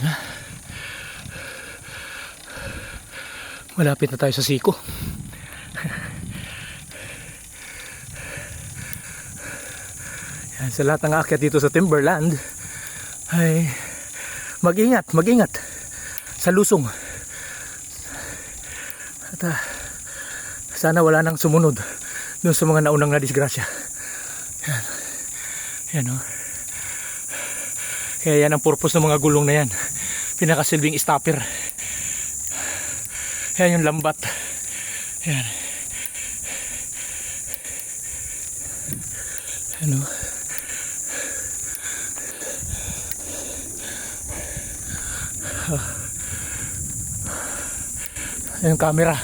Ito na. Malapit na tayo sa siko. Yan, sa lahat ng aakyat dito sa Timberland ay mag-ingat sa lusong. At sana wala nang sumunod dun sa mga naunang na disgrasya. Yan. Yan o. Kaya yan ang purpose ng mga gulong na yan. Pinakasilbing stopper. Yan yung lambat. Yan. Ano? Yung camera.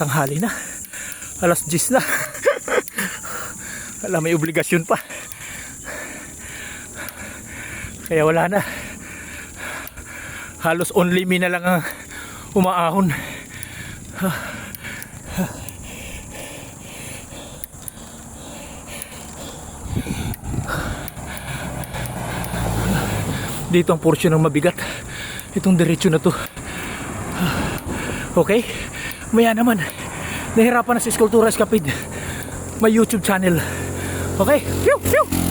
Tanghali na. Alas 10 na. Wala, may obligasyon pa. Kaya wala na. Halos only me na lang ang umaahon. Dito ang portion ng mabigat. Itong diretsyo na to. Okay? Maya naman, nahirapan na si Eskultura Escapid. May YouTube channel. Okay? Pew! Pew!